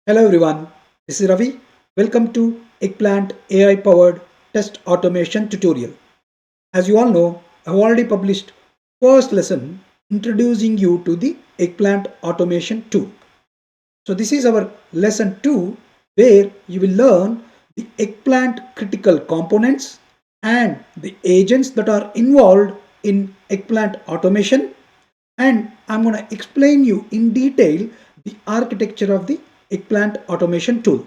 Hello everyone, this is Ravi. Welcome to Eggplant AI powered test automation tutorial. As you all know, I have already published first lesson introducing you to the Eggplant automation tool. So this is our lesson 2 where you will learn the Eggplant critical components and the agents that are involved in Eggplant automation, and I'm going to explain you in detail the architecture of the Eggplant automation tool.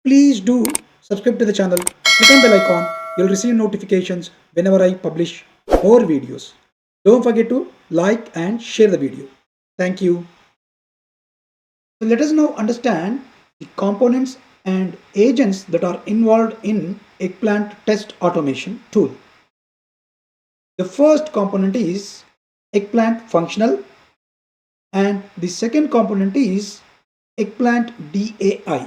Please do subscribe to the channel, click on bell icon, you'll receive notifications whenever I publish more videos. Don't forget to like and share the video. Thank you. So let us now understand the components and agents that are involved in Eggplant test automation tool. The first component is Eggplant Functional, and the second component is Eggplant DAI.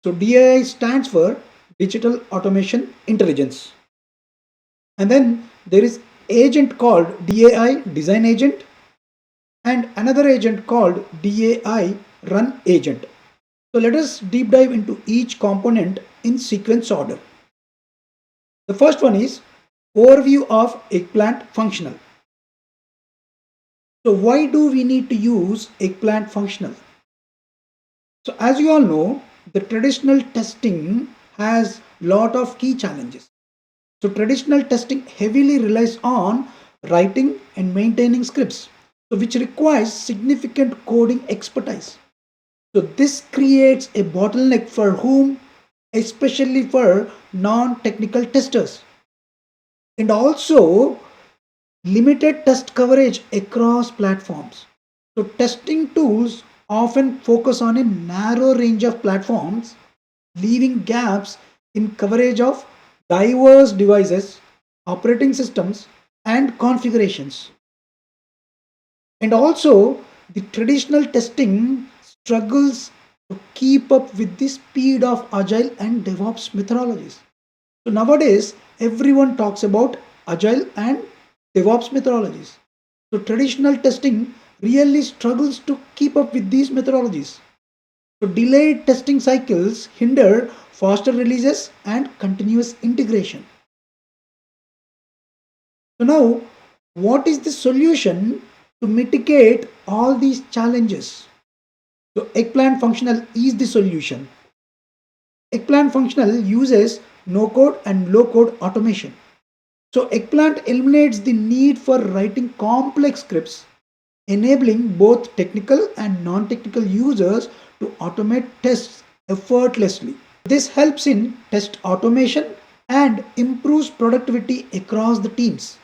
So DAI stands for Digital Automation Intelligence. And then there is agent called DAI Design Agent and another agent called DAI Run Agent. So let us deep dive into each component in sequence order. The first one is overview of Eggplant Functional. So why do we need to use Eggplant Functional? So as you all know, the traditional testing has lot of key challenges. So traditional testing heavily relies on writing and maintaining scripts, so which requires significant coding expertise. So this creates a bottleneck for whom, especially for non-technical testers, and also limited test coverage across platforms. So testing tools often focus on a narrow range of platforms, leaving gaps in coverage of diverse devices, operating systems, and configurations. And also, the traditional testing struggles to keep up with the speed of agile and DevOps methodologies. So nowadays, everyone talks about agile and DevOps methodologies. So traditional testing really struggles to keep up with these methodologies. So delayed testing cycles hinder faster releases and continuous integration. So now, what is the solution to mitigate all these challenges? So Eggplant Functional is the solution. Eggplant Functional uses no-code and low-code automation. So Eggplant eliminates the need for writing complex scripts, enabling both technical and non-technical users to automate tests effortlessly. This helps in test automation and improves productivity across the teams.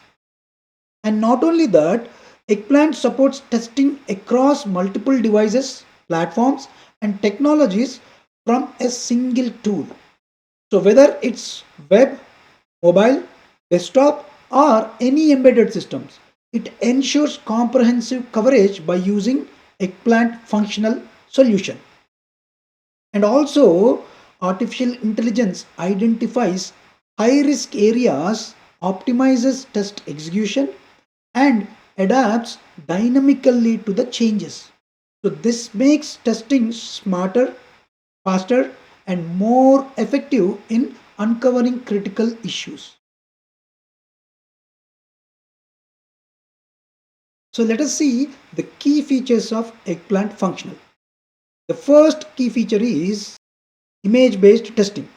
And not only that, Eggplant supports testing across multiple devices, platforms, and technologies from a single tool. So whether it's web, mobile, desktop, or any embedded systems, it ensures comprehensive coverage by using Eggplant functional solution. And also, artificial intelligence identifies high risk areas, optimizes test execution, and adapts dynamically to the changes. So, this makes testing smarter, faster, and more effective in uncovering critical issues. So, let us see the key features of Eggplant Functional. The first key feature is image based testing.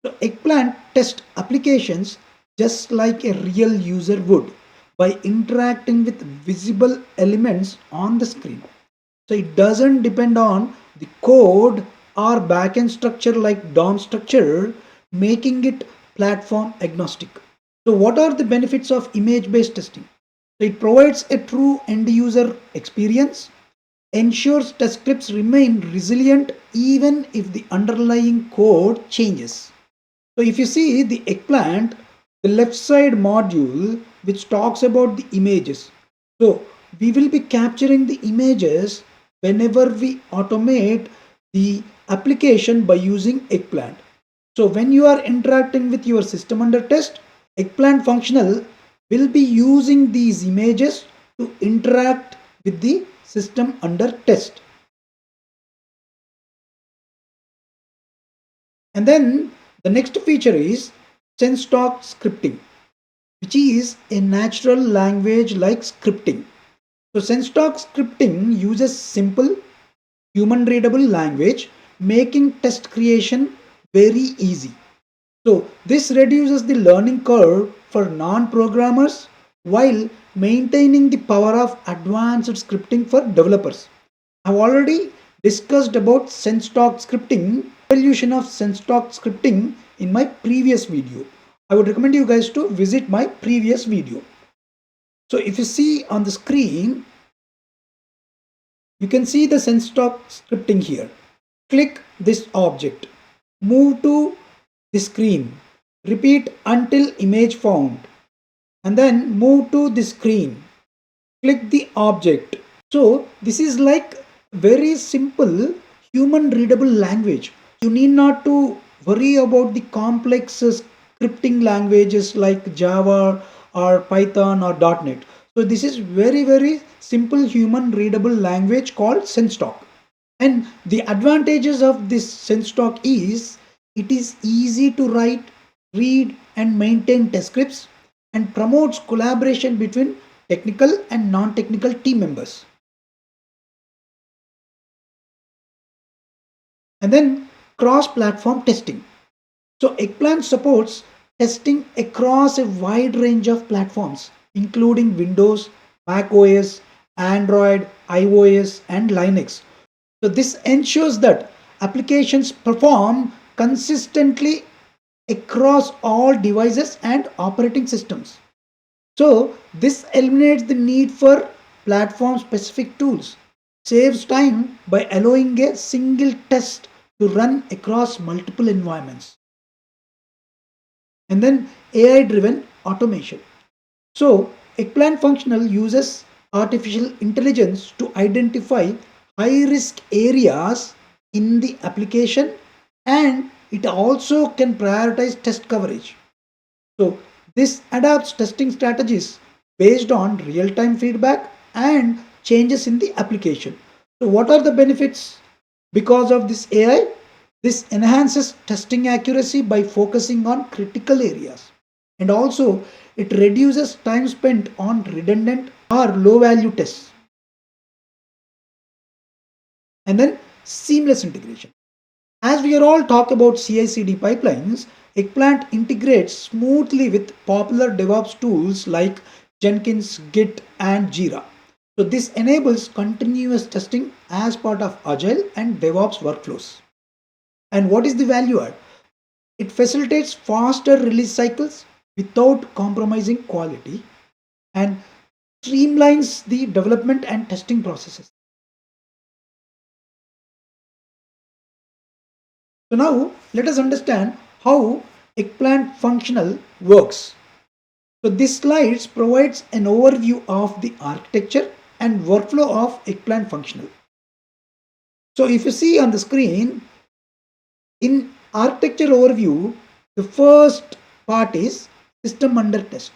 So Eggplant test applications just like a real user would by interacting with visible elements on the screen. So it doesn't depend on the code or backend structure like DOM structure, making it platform agnostic. So what are the benefits of image based testing? So it provides a true end user experience, ensures test scripts remain resilient even if the underlying code changes. So if you see the eggplant, the left side module which talks about the images. So we will be capturing the images whenever we automate the application by using eggplant. So when you are interacting with your system under test, eggplant functional will be using these images to interact with the system under test. And then the next feature is SenseTalk scripting, which is a natural language like scripting. So SenseTalk scripting uses simple human readable language, making test creation very easy. So this reduces the learning curve for non-programmers while maintaining the power of advanced scripting for developers. I've already discussed about SenseTalk scripting, evolution of SenseTalk scripting in my previous video. I would recommend you guys to visit my previous video. So if you see on the screen, you can see the SenseTalk scripting here. Click this object. Move to the screen. Repeat until image found. And then move to the screen. Click the object. So this is like very simple human readable language. You need not to worry about the complex scripting languages like Java or Python or .NET. So this is very simple human readable language called SenseTalk. And the advantages of this SenseTalk is it is easy to write, read and maintain test scripts and promotes collaboration between technical and non-technical team members. And then cross-platform testing. So Eggplant supports testing across a wide range of platforms, including Windows, Mac OS, Android, iOS, and Linux. So this ensures that applications perform consistently across all devices and operating systems. So this eliminates the need for platform specific tools, saves time by allowing a single test to run across multiple environments. And then AI driven automation. So Eggplant Functional uses artificial intelligence to identify high risk areas in the application, and it also can prioritize test coverage. So this adapts testing strategies based on real time feedback and changes in the application. So what are the benefits because of this AI? This enhances testing accuracy by focusing on critical areas, and also it reduces time spent on redundant or low value tests. And then seamless integration. As we are all talk about CI/CD pipelines, Eggplant integrates smoothly with popular DevOps tools like Jenkins, Git, and Jira. So this enables continuous testing as part of Agile and DevOps workflows. And what is the value add? It facilitates faster release cycles without compromising quality and streamlines the development and testing processes. So now let us understand how Eggplant Functional works. So this slides provides an overview of the architecture and workflow of Eggplant Functional. So if you see on the screen, in architecture overview, the first part is system under test.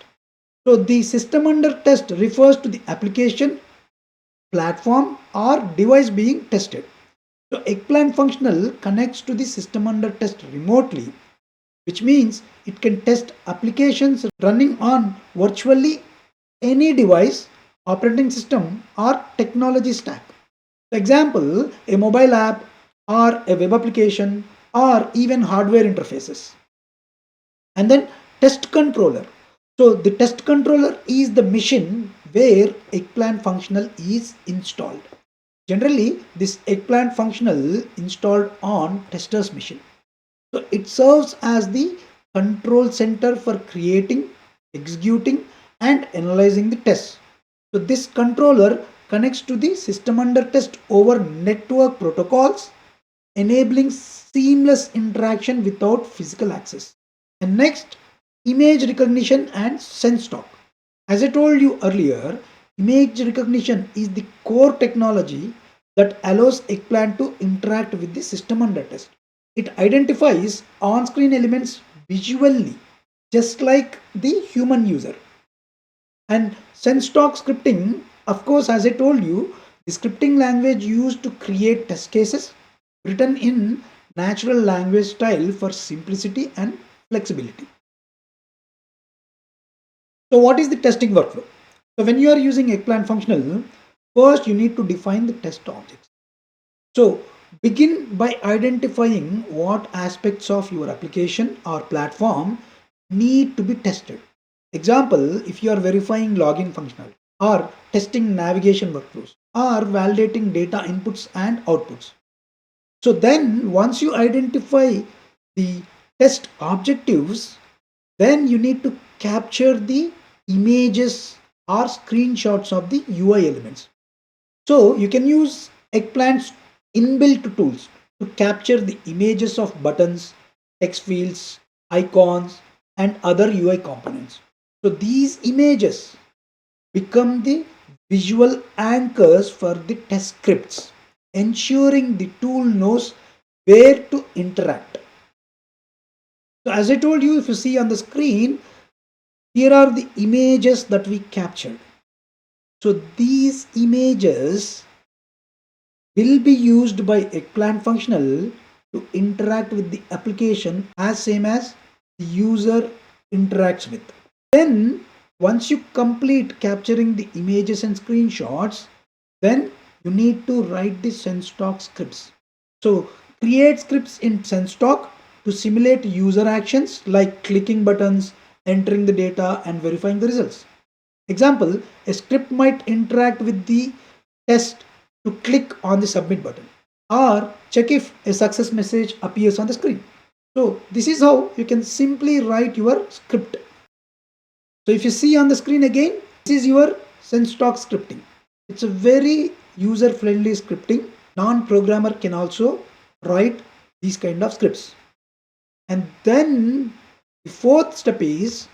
So the system under test refers to the application, platform or device being tested. So Eggplant Functional connects to the system under test remotely, which means it can test applications running on virtually any device, operating system or technology stack. For example, a mobile app or a web application or even hardware interfaces. And then test controller. So the test controller is the machine where Eggplant Functional is installed. Generally, this Eggplant Functional installed on tester's machine. So it serves as the control center for creating, executing, and analyzing the tests. So this controller connects to the system under test over network protocols, enabling seamless interaction without physical access. And next, image recognition and sense talk. As I told you earlier, image recognition is the core technology that allows Eggplant to interact with the system under test. It identifies on screen elements visually, just like the human user. And sense talk scripting, of course, as I told you, the scripting language used to create test cases written in natural language style for simplicity and flexibility. So what is the testing workflow? So when you are using Eggplant Functional, first you need to define the test objects. So begin by identifying what aspects of your application or platform need to be tested. Example, if you are verifying login functionality or testing navigation workflows or validating data inputs and outputs. So then once you identify the test objectives, then you need to capture the images or screenshots of the UI elements. So you can use Eggplant's inbuilt tools to capture the images of buttons, text fields, icons, and other UI components. So these images become the visual anchors for the test scripts, ensuring the tool knows where to interact. So as I told you, if you see on the screen, here are the images that we captured. So these images will be used by Eggplant Functional to interact with the application as same as the user interacts with. Then once you complete capturing the images and screenshots, then you need to write the SenseTalk scripts. So create scripts in SenseTalk to simulate user actions like clicking buttons, entering the data and verifying the results. Example, a script might interact with the test to click on the submit button or check if a success message appears on the screen. So this is how you can simply write your script. So if you see on the screen again, this is your SenseTalk scripting. It's a very user friendly scripting. Non-programmer can also write these kind of scripts. And then the fourth step is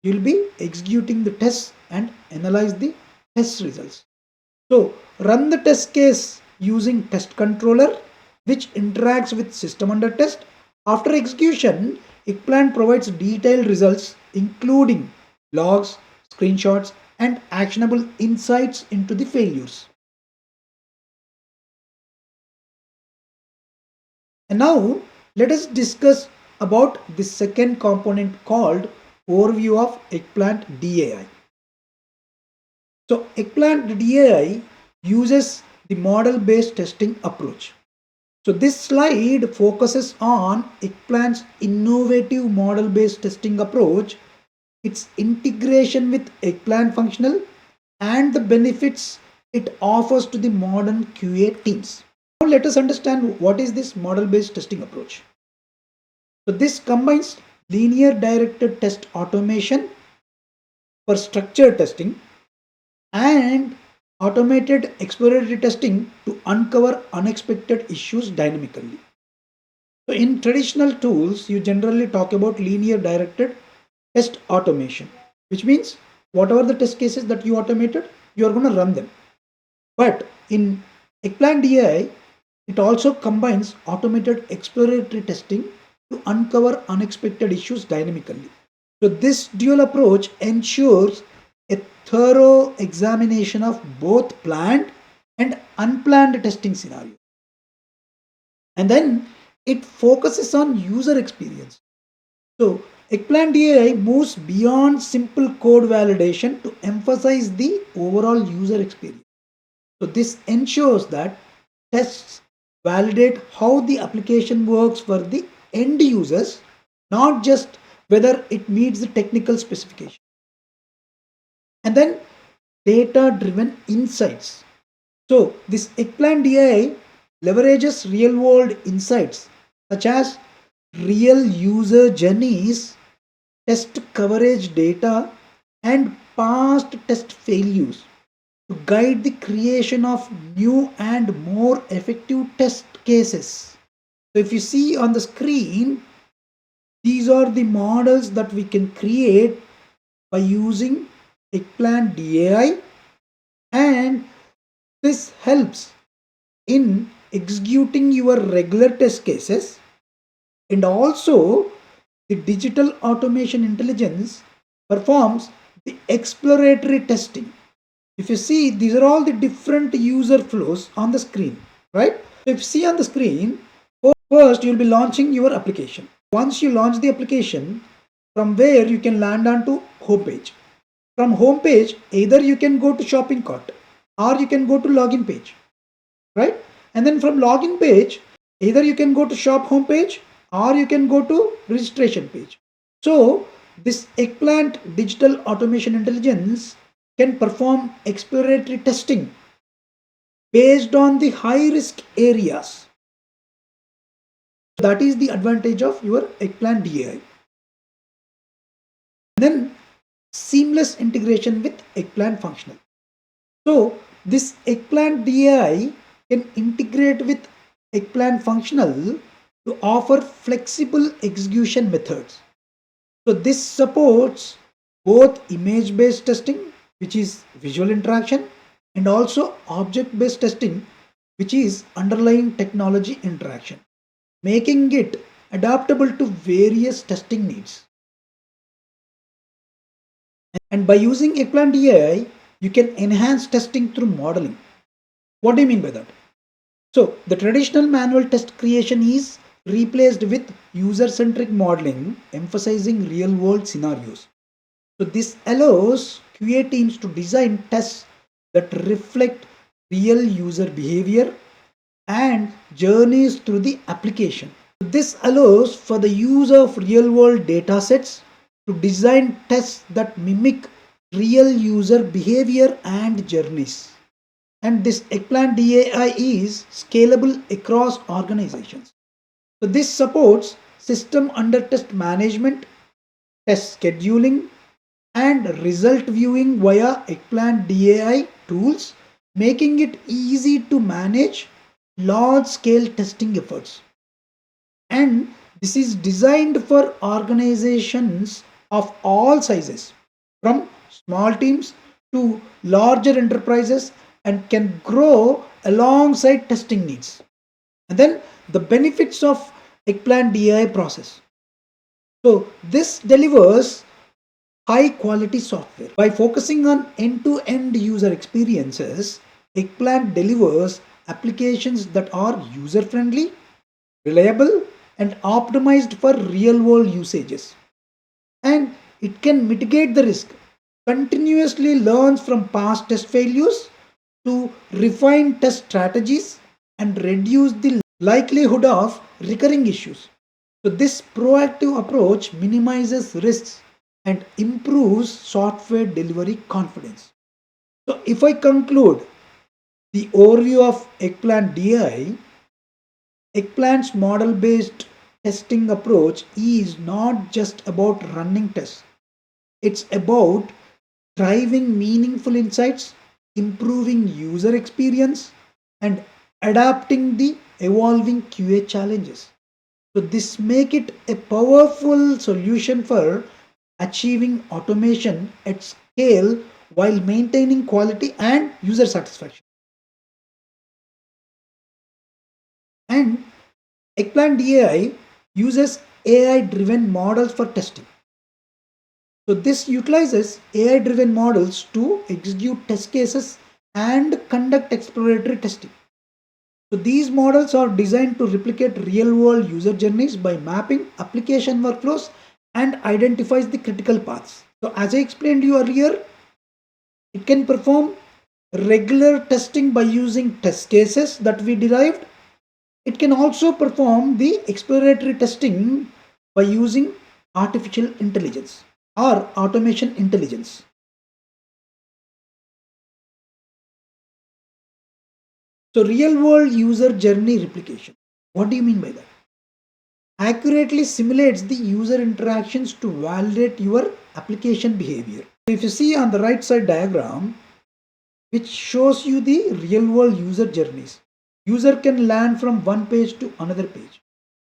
you'll be executing the tests and analyze the test results. So run the test case using test controller which interacts with system under test. After execution, Eggplant provides detailed results including logs, screenshots and actionable insights into the failures. And now let us discuss about the second component called overview of Eggplant DAI. So Eggplant DAI uses the model-based testing approach. So this slide focuses on Eggplant's innovative model-based testing approach, its integration with Eggplant Functional, and the benefits it offers to the modern QA teams. Now let us understand what is this model-based testing approach. So this combines linear directed test automation for structured testing and automated exploratory testing to uncover unexpected issues dynamically. So in traditional tools, you generally talk about linear directed test automation, which means whatever the test cases that you automated, you are going to run them. But in Eggplant DAI, it also combines automated exploratory testing to uncover unexpected issues dynamically. So this dual approach ensures a thorough examination of both planned and unplanned testing scenarios. And then it focuses on user experience. So Eggplant DAI moves beyond simple code validation to emphasize the overall user experience. So this ensures that tests validate how the application works for the end users, not just whether it meets the technical specification. And then data driven insights. So this Eggplant DAI leverages real world insights such as real user journeys, test coverage data, and past test failures to guide the creation of new and more effective test cases. So if you see on the screen, these are the models that we can create by using Eggplant DAI, and this helps in executing your regular test cases, and also the digital automation intelligence performs the exploratory testing. If you see, these are all the different user flows on the screen, right? So if you see on the screen, First, you'll be launching your application. Once you launch the application, from where you can land onto homepage. From homepage, either you can go to shopping cart or you can go to login page, right? And then from login page, either you can go to shop homepage or you can go to registration page. So this Eggplant digital automation intelligence can perform exploratory testing based on the high risk areas. That is the advantage of your Eggplant DAI. Then seamless integration with Eggplant Functional. So this Eggplant DAI can integrate with Eggplant Functional to offer flexible execution methods. So this supports both image-based testing, which is visual interaction, and also object-based testing, which is underlying technology interaction, making it adaptable to various testing needs. And by using Eggplant DAI, you can enhance testing through modeling. What do you mean by that? So the traditional manual test creation is replaced with user-centric modeling, emphasizing real-world scenarios. So this allows QA teams to design tests that reflect real user behavior and journeys through the application. This allows for the use of real-world data sets to design tests that mimic real user behavior and journeys. And this Eggplant DAI is scalable across organizations. So this supports system under test management, test scheduling, and result viewing via Eggplant DAI tools, making it easy to manage large scale testing efforts. And this is designed for organizations of all sizes, from small teams to larger enterprises, and can grow alongside testing needs. And then the benefits of Eggplant DI process. So this delivers high quality software. By focusing on end-to-end user experiences, Eggplant delivers applications that are user friendly, reliable, and optimized for real world usages. And it can mitigate the risk, continuously learns from past test failures to refine test strategies and reduce the likelihood of recurring issues. So this proactive approach minimizes risks and improves software delivery confidence. So if I conclude the overview of Eggplant DI, Eggplant's model based testing approach is not just about running tests. It's about driving meaningful insights, improving user experience, and adapting the evolving QA challenges. So this make it a powerful solution for achieving automation at scale while maintaining quality and user satisfaction. And Eggplant DAI uses AI driven models for testing. So this utilizes AI driven models to execute test cases and conduct exploratory testing. So these models are designed to replicate real world user journeys by mapping application workflows and identifies the critical paths. So as I explained to you earlier, it can perform regular testing by using test cases that we derived. It can also perform the exploratory testing by using artificial intelligence or automation intelligence. So real world user journey replication. What do you mean by that? Accurately simulates the user interactions to validate your application behavior. So if you see on the right side diagram, which shows you the real world user journeys. User can land from one page to another page.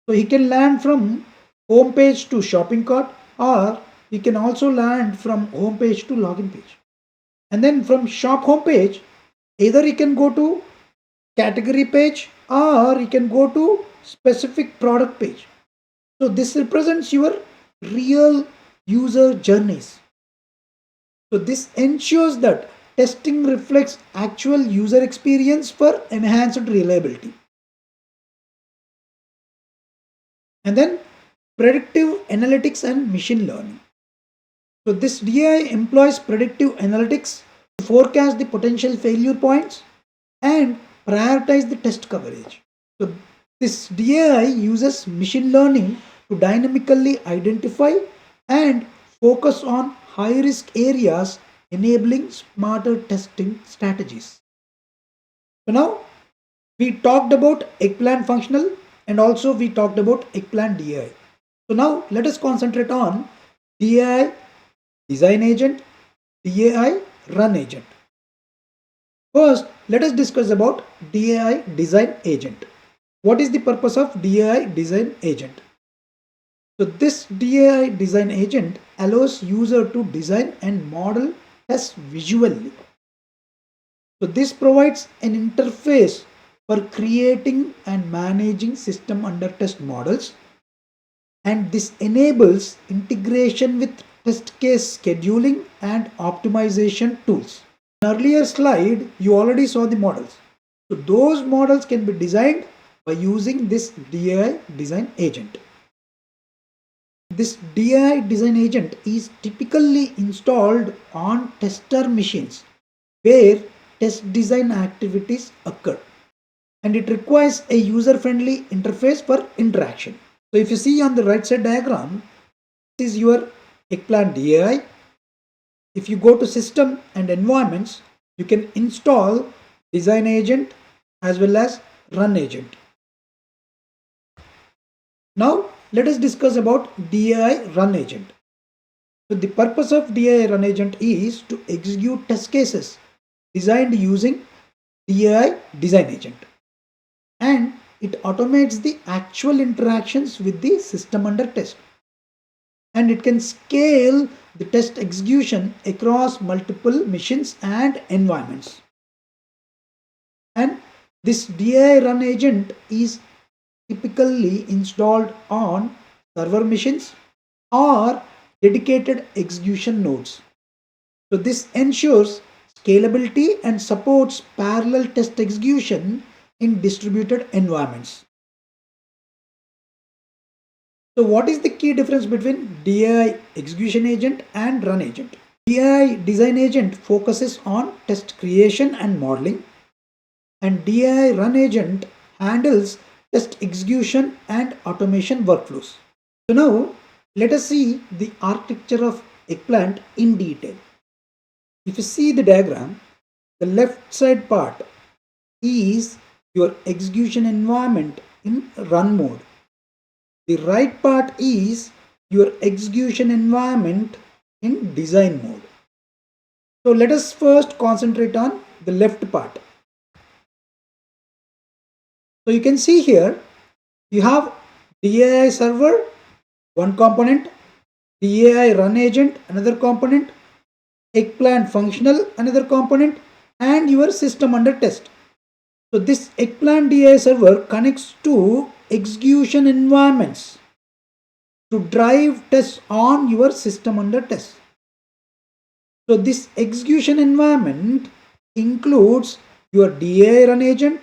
So he can land from home page to shopping cart, or he can also land from home page to login page. And then from shop home page, either he can go to category page or he can go to specific product page. So this represents your real user journeys. So this ensures that testing reflects actual user experience for enhanced reliability. And then predictive analytics and machine learning. So this DAI employs predictive analytics to forecast the potential failure points and prioritize the test coverage. So this DAI uses machine learning to dynamically identify and focus on high risk areas, enabling smarter testing strategies. So now we talked about Eggplant Functional and also we talked about Eggplant DAI. So now let us concentrate on DAI Design Agent, DAI Run Agent. First, let us discuss about DAI Design Agent. What is the purpose of DAI Design Agent? So this DAI Design Agent allows user to design and model tests visually. So this provides an interface for creating and managing system under test models, and this enables integration with test case scheduling and optimization tools. In earlier slide, you already saw the models. So those models can be designed by using this DAI Design Agent. This DAI Design Agent is typically installed on tester machines where test design activities occur, and it requires a user-friendly interface for interaction. So if you see on the right side diagram, this is your Eggplant DAI. If you go to system and environments, you can install Design Agent as well as Run Agent. Now let us discuss about DAI Run Agent. So the purpose of DAI Run Agent is to execute test cases designed using DAI Design Agent, and it automates the actual interactions with the system under test, and it can scale the test execution across multiple machines and environments. And this DAI Run Agent is typically installed on server machines or dedicated execution nodes. So this ensures scalability and supports parallel test execution in distributed environments. So what is the key difference between DAI Execution Agent and Run Agent? DAI Design Agent focuses on test creation and modeling, and DAI Run Agent handles test execution and automation workflows. So now let us see the architecture of Eggplant in detail. If you see the diagram, the left side part is your execution environment in run mode. The right part is your execution environment in design mode. So let us first concentrate on the left part. So you can see here you have DAI server, one component, DAI Run Agent, another component, Eggplant Functional, another component, and your system under test. So this Eggplant DAI server connects to execution environments to drive tests on your system under test. So this execution environment includes your DAI Run Agent,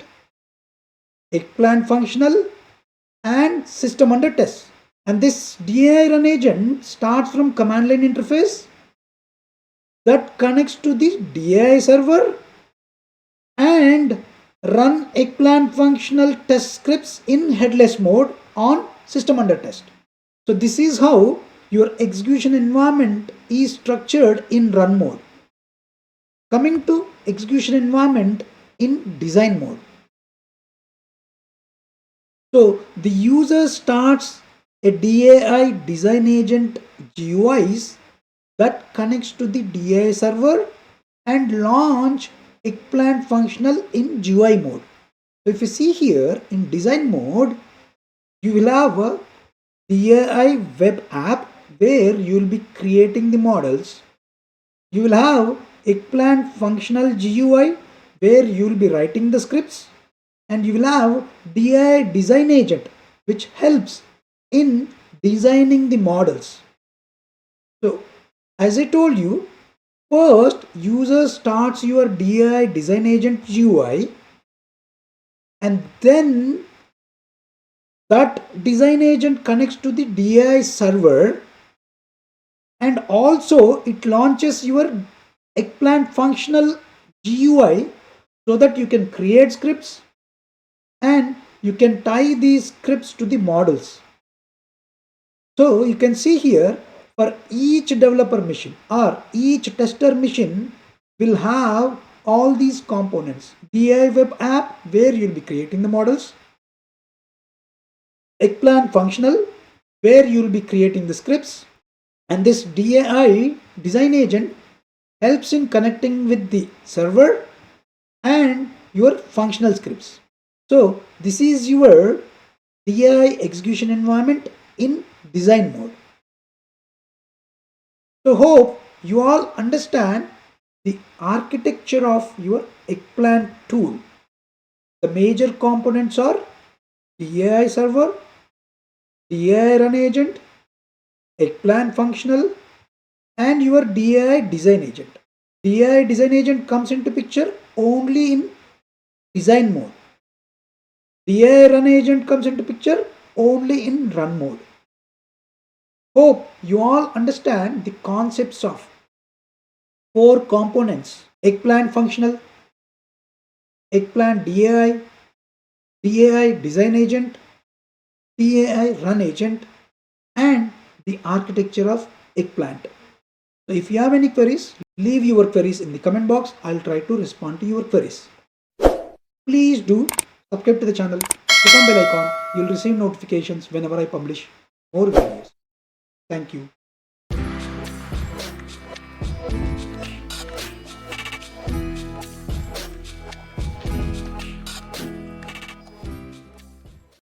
Eggplant Functional, and system under test. And this DAI Run Agent starts from command line interface that connects to the DAI server and run Eggplant Functional test scripts in headless mode on system under test. So this is how your execution environment is structured in run mode. Coming to execution environment in design mode. So the user starts a DAI Design Agent GUIs that connects to the DAI server and launch Eggplant Functional in GUI mode. So if you see here in design mode, you will have a DAI web app where you will be creating the models. You will have Eggplant Functional GUI where you will be writing the scripts, and you will have DAI Design Agent which helps in designing the models. So as I told you, first user starts your DAI Design Agent GUI, and then That design agent connects to the DAI server, and also it launches your Eggplant Functional GUI so that you can create scripts and you can tie these scripts to the models. So you can see here, for each developer machine or each tester machine will have all these components. DAI web app where you'll be creating the models, Eggplant Functional where you'll be creating the scripts, and this DAI Design Agent helps in connecting with the server and your functional scripts. So this is your DAI execution environment in design mode. So hope you all understand the architecture of your Eggplant tool. The major components are DAI server, DAI Run Agent, Eggplant Functional, and your DAI Design Agent. DAI Design Agent comes into picture only in design mode. DAI Run Agent comes into picture only in run mode. Hope you all understand the concepts of four components: Eggplant Functional, Eggplant DAI, DAI Design Agent, DAI Run Agent, and the architecture of Eggplant. So if you have any queries, leave your queries in the comment box. I'll try to respond to your queries. Please do subscribe to the channel, click on bell icon. You'll receive notifications whenever I publish more videos. Thank you.